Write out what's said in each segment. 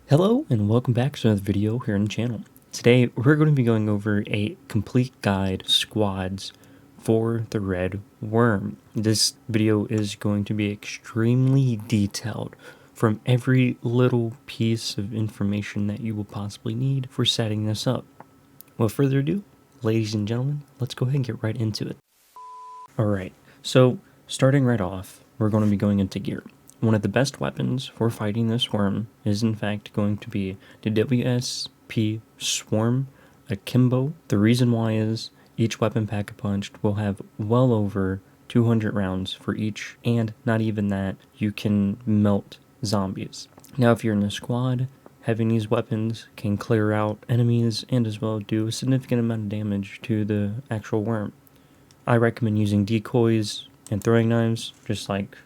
Hello and welcome back to another video here on the channel. Today we're going to be going over a complete guide squads for the Red Worm. This video is going to be extremely detailed from every little piece of information that you will possibly need for setting this up. Without further ado, ladies and gentlemen, let's go ahead and get right into it. Alright, so starting right off, we're going to be going into gear. One of the best weapons for fighting this worm is in fact going to be the WSP Swarm Akimbo. The reason why is each weapon pack-a-punched will have well over 200 rounds for each, and not even that, you can melt zombies. Now if you're in a squad, having these weapons can clear out enemies and as well do a significant amount of damage to the actual worm. I recommend using decoys and throwing knives, just like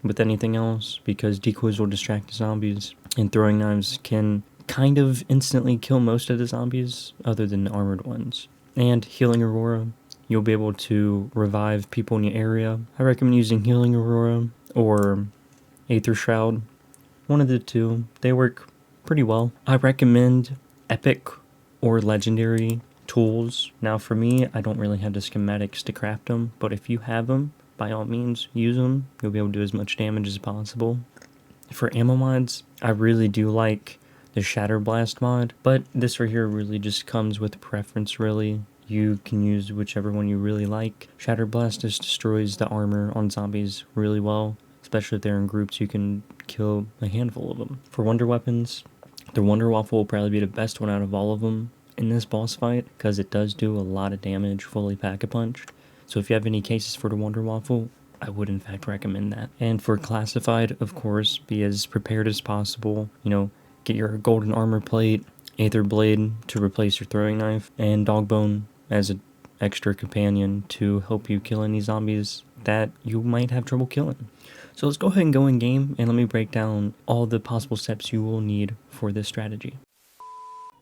with anything else, because decoys will distract the zombies and throwing knives can kind of instantly kill most of the zombies other than the armored ones. And Healing Aurora, you'll be able to revive people in your area. I recommend using Healing Aurora or Aether Shroud, one of the two. They work pretty well. I recommend epic or legendary tools. Now for me, I don't really have the schematics to craft them, but if you have them, by all means, use them. You'll be able to do as much damage as possible. For ammo mods, I really do like the Shatter Blast mod, but this right here really just comes with preference, really. You can use whichever one you really like. Shatter Blast just destroys the armor on zombies really well, especially if they're in groups. You can kill a handful of them. For wonder weapons, the Wonder Waffle will probably be the best one out of all of them in this boss fight, because it does do a lot of damage fully pack-a-punched. So if you have any cases for the Wonder Waffle, I would in fact recommend that. And for classified, of course, be as prepared as possible. You know, get your golden armor plate, aether blade to replace your throwing knife, and dog bone as an extra companion to help you kill any zombies that you might have trouble killing. So let's go ahead and go in game, and let me break down all the possible steps you will need for this strategy.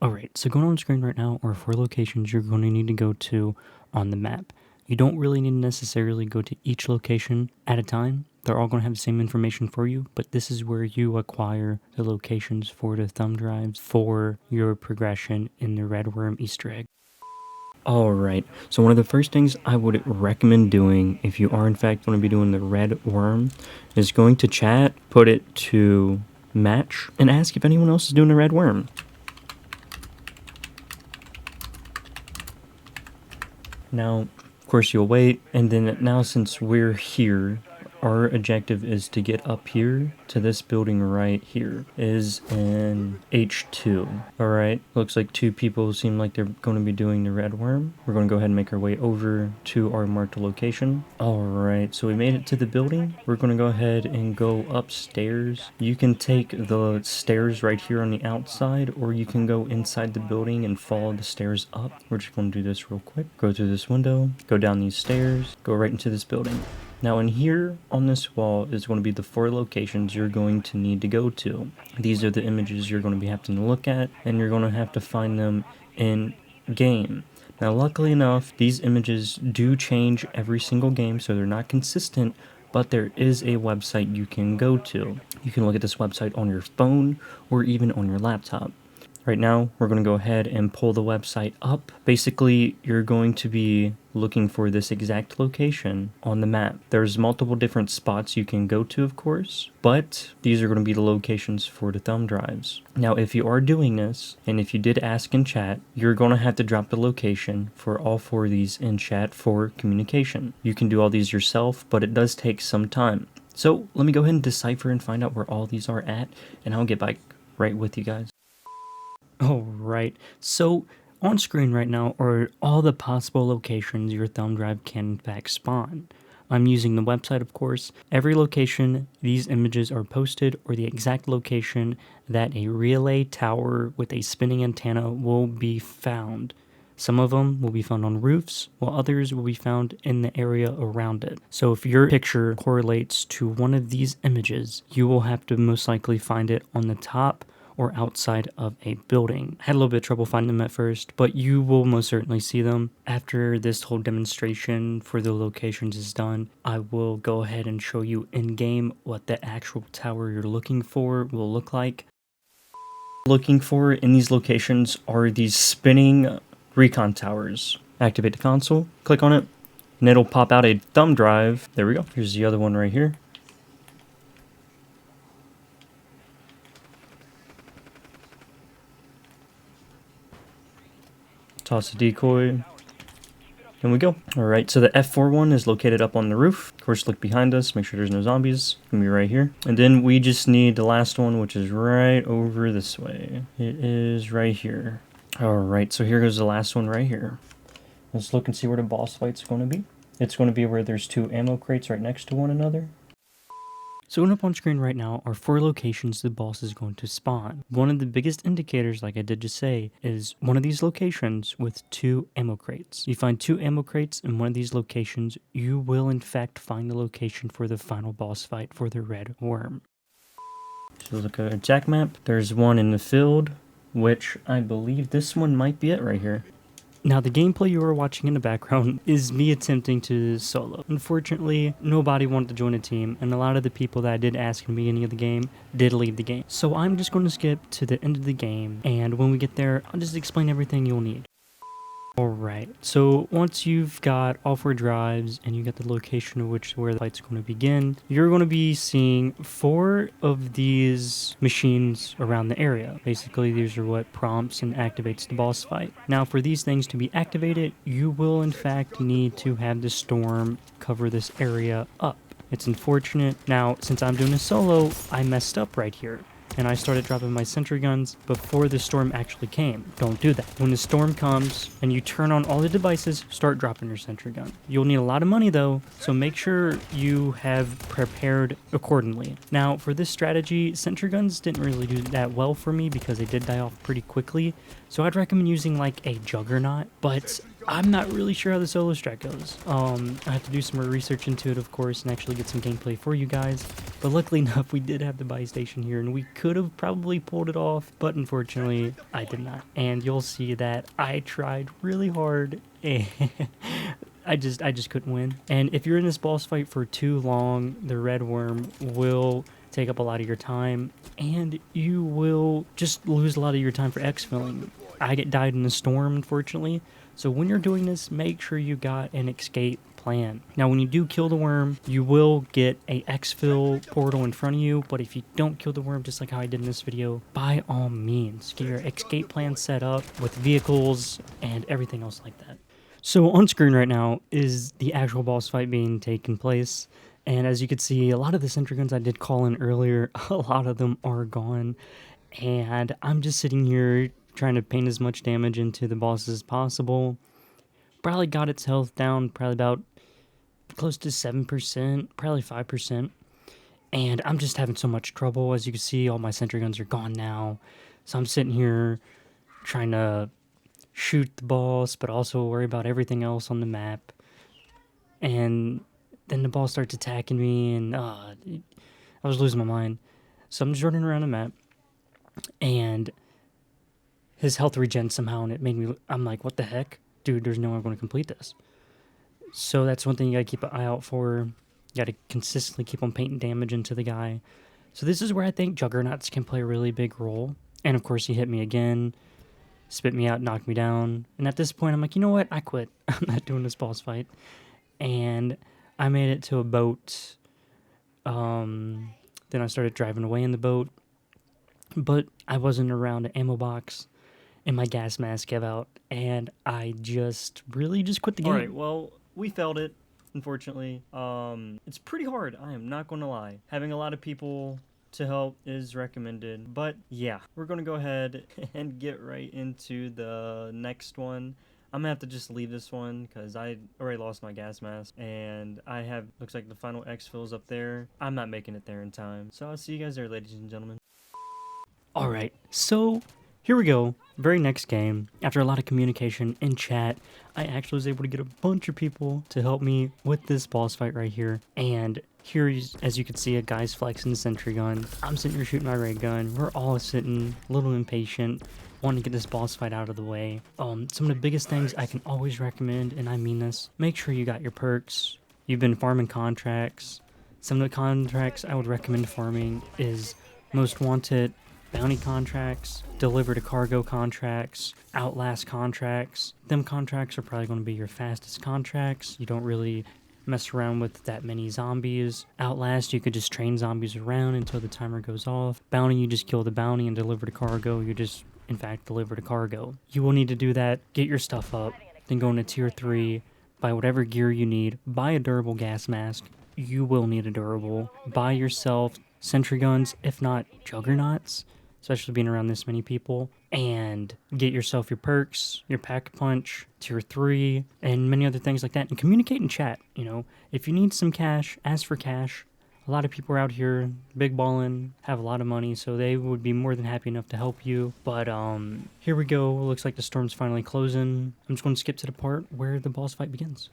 Alright, so going on screen right now are 4 locations you're going to need to go to on the map. You don't really need to necessarily go to each location at a time. They're all going to have the same information for you, but this is where you acquire the locations for the thumb drives for your progression in the Red Worm Easter egg. Alright, so one of the first things I would recommend doing if you are in fact going to be doing the Red Worm is going to chat, put it to match, and ask if anyone else is doing the Red Worm. Now, of course, you'll wait, and then now since we're here, our objective is to get up here to this building right here. Is an H2. Alright, looks like 2 people seem like they're going to be doing the Red Worm. We're going to go ahead and make our way over to our marked location. Alright, so we made it to the building. We're going to go ahead and go upstairs. You can take the stairs right here on the outside, or you can go inside the building and follow the stairs up. We're just going to do this real quick. Go through this window, go down these stairs, go right into this building. Now in here on this wall is going to be the 4 locations you're going to need to go to. These are the images you're going to be having to look at, and you're going to have to find them in game. Now luckily enough, these images do change every single game, so they're not consistent, but there is a website you can go to. You can look at this website on your phone or even on your laptop. Right now, we're going to go ahead and pull the website up. Basically, you're going to be looking for this exact location on the map. There's multiple different spots you can go to, of course, but these are going to be the locations for the thumb drives. Now, if you are doing this, and if you did ask in chat, you're going to have to drop the location for all 4 of these in chat for communication. You can do all these yourself, but it does take some time. So let me go ahead and decipher and find out where all these are at, and I'll get back right with you guys. Alright, so on screen right now are all the possible locations your thumb drive can in fact spawn. I'm using the website, of course. Every location these images are posted, or the exact location that a relay tower with a spinning antenna will be found. Some of them will be found on roofs, while others will be found in the area around it. So if your picture correlates to one of these images, you will have to most likely find it on the top or outside of a building. I had a little bit of trouble finding them at first, but you will most certainly see them. After this whole demonstration for the locations is done, I will go ahead and show you in game what the actual tower you're looking for will look like. Looking for in these locations are these spinning recon towers. Activate the console, click on it, and it'll pop out a thumb drive. There we go. Here's the other one right here. Toss a decoy. And we go. Alright, so the F4 one is located up on the roof. Of course, look behind us, make sure there's no zombies. It's gonna be right here. And then we just need the last one, which is right over this way. It is right here. Alright, so here goes the last one right here. Let's look and see where the boss fight's going to be. It's going to be where there's 2 ammo crates right next to one another. So up on screen right now are 4 locations the boss is going to spawn. One of the biggest indicators, like I did just say, is one of these locations with 2 ammo crates. You find 2 ammo crates in one of these locations, you will in fact find the location for the final boss fight for the Red Worm. So look at our attack map. There's one in the field, which I believe this one might be it right here. Now, the gameplay you are watching in the background is me attempting to solo. Unfortunately, nobody wanted to join a team, and a lot of the people that I did ask in the beginning of the game did leave the game. So I'm just going to skip to the end of the game, and when we get there, I'll just explain everything you'll need. Alright, so once you've got all 4 drives and you got the location of where the fight's going to begin, you're going to be seeing 4 of these machines around the area. Basically, these are what prompts and activates the boss fight. Now, for these things to be activated, you will in fact need to have the storm cover this area up. It's unfortunate. Now, since I'm doing a solo, I messed up right here. And I started dropping my sentry guns before the storm actually came. Don't do that. When the storm comes and you turn on all the devices, start dropping your sentry gun. You'll need a lot of money though, so make sure you have prepared accordingly. Now, for this strategy, sentry guns didn't really do that well for me because they did die off pretty quickly. So I'd recommend using like a juggernaut, but I'm not really sure how the solo strat goes. I have to do some more research into it, of course, and actually get some gameplay for you guys. But luckily enough, we did have the buy station here, and we could have probably pulled it off, but unfortunately, I did not. And you'll see that I tried really hard, and I just couldn't win. And if you're in this boss fight for too long, the Red Worm will take up a lot of your time, and you will just lose a lot of your time for exfilling. I died in a storm, unfortunately. So when you're doing this, make sure you got an escape plan. Now, when you do kill the worm, you will get a exfil portal in front of you, but if you don't kill the worm, just like how I did in this video, by all means, get your escape plan set up with vehicles and everything else like that. So on screen right now is the actual boss fight being taken place. And as you can see, a lot of the sentry guns I did call in earlier, a lot of them are gone. And I'm just sitting here trying to paint as much damage into the boss as possible. Probably got its health down, probably about close to 7%, probably 5%. And I'm just having so much trouble. As you can see, all my sentry guns are gone now. So I'm sitting here trying to shoot the boss, but also worry about everything else on the map. And then the boss starts attacking me, and I was losing my mind. So I'm just running around the map, and his health regen somehow, and it made me, I'm like, what the heck? Dude, there's no way I'm going to complete this. So that's one thing you got to keep an eye out for. You got to consistently keep on painting damage into the guy. So this is where I think juggernauts can play a really big role. And of course, he hit me again, spit me out, knocked me down. And at this point, I'm like, you know what? I quit. I'm not doing this boss fight. And I made it to a boat. Then I started driving away in the boat. But I wasn't around an ammo box, and my gas mask gave out, and I just quit the game. Alright, well, we failed it, unfortunately. It's pretty hard, I am not going to lie. Having a lot of people to help is recommended, but yeah, we're going to go ahead and get right into the next one. I'm going to have to just leave this one because I already lost my gas mask, and I have, looks like the final exfil's up there. I'm not making it there in time, so I'll see you guys there, ladies and gentlemen. Alright, so here we go, very next game. After a lot of communication in chat, I actually was able to get a bunch of people to help me with this boss fight right here. And here, as you can see, a guy's flexing the sentry gun. I'm sitting here shooting my ray gun. We're all sitting a little impatient, wanting to get this boss fight out of the way. Some of the biggest things I can always recommend, and I mean this, make sure you got your perks. You've been farming contracts. Some of the contracts I would recommend farming is Most Wanted, bounty contracts, deliver to cargo contracts, outlast contracts. Them contracts are probably going to be your fastest contracts. You don't really mess around with that many zombies. Outlast, you could just train zombies around until the timer goes off. Bounty, you just kill the bounty and deliver to cargo. You just, in fact, deliver to cargo. You will need to do that, get your stuff up, then go into tier 3, buy whatever gear you need, buy a durable gas mask. You will need a durable. Buy yourself sentry guns, if not juggernauts, especially being around this many people, and get yourself your perks, your pack punch, tier 3, and many other things like that, and communicate in chat. You know, if you need some cash, ask for cash. A lot of people are out here big ballin', have a lot of money, so they would be more than happy enough to help you. But here we go. Looks like the storm's finally closing. I'm just going to skip to the part where the boss fight begins.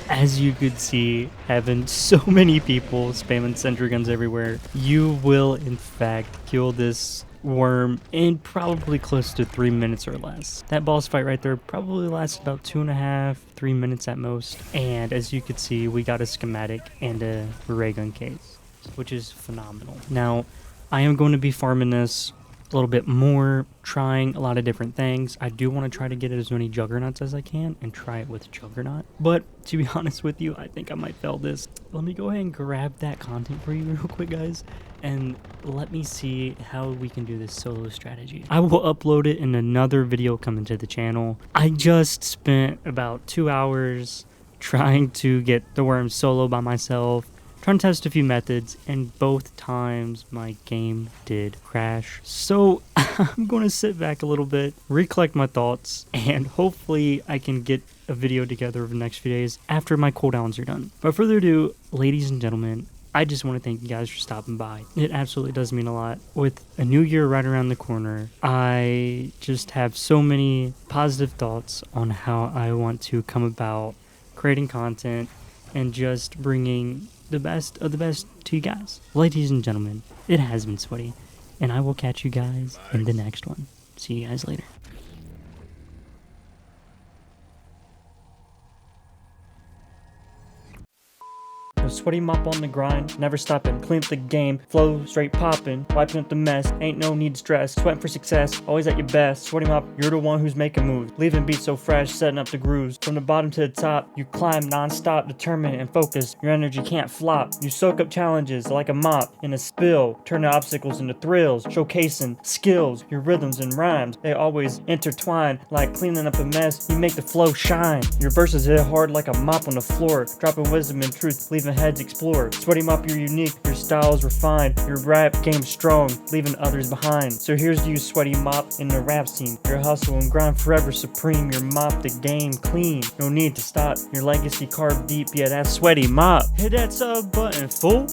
As you could see, having so many people spamming sentry guns everywhere, you will in fact kill this worm in probably close to 3 minutes or less. That boss fight right there probably lasted about 2.5, 3 minutes at most. And as you could see, we got a schematic and a ray gun case, which is phenomenal. Now, I am going to be farming this a little bit more, trying a lot of different things. I do want to try to get as many juggernauts as I can and try it with juggernaut, but to be honest with you, I think I might fail this. Let me go ahead and grab that content for you real quick, guys, and let me see how we can do this solo strategy. I will upload it in another video coming to the channel. I just spent about 2 hours trying to get the worm solo by myself, trying to test a few methods, and both times my game did crash. So I'm going to sit back a little bit, recollect my thoughts, and hopefully I can get a video together over the next few days after my cooldowns are done. But further ado, ladies and gentlemen, I just want to thank you guys for stopping by. It absolutely does mean a lot. With a new year right around the corner, I just have so many positive thoughts on how I want to come about creating content and just bringing the best of the best to you guys. Ladies and gentlemen, it has been Sweaty, and I will catch you guys in the next one. See you guys later. SweatyMop on the grind, never stopping, clean up the game, flow straight popping, wiping up the mess, ain't no need to stress, sweating for success, always at your best. SweatyMop, you're the one who's making moves, leaving beats so fresh, setting up the grooves. From the bottom to the top, you climb non-stop, determined and focused, your energy can't flop. You soak up challenges like a mop in a spill, turn the obstacles into thrills, showcasing skills, your rhythms and rhymes, they always intertwine like cleaning up a mess, you make the flow shine. Your verses hit hard like a mop on the floor, dropping wisdom and truth, leaving heads explore. SweatyMop, you're unique, your style is refined, your rap game strong, leaving others behind. So here's to you, SweatyMop, in the rap scene. Your hustle and grind forever supreme, your mop the game clean, no need to stop, your legacy carved deep, yeah, that's SweatyMop. Hit that sub button, fool.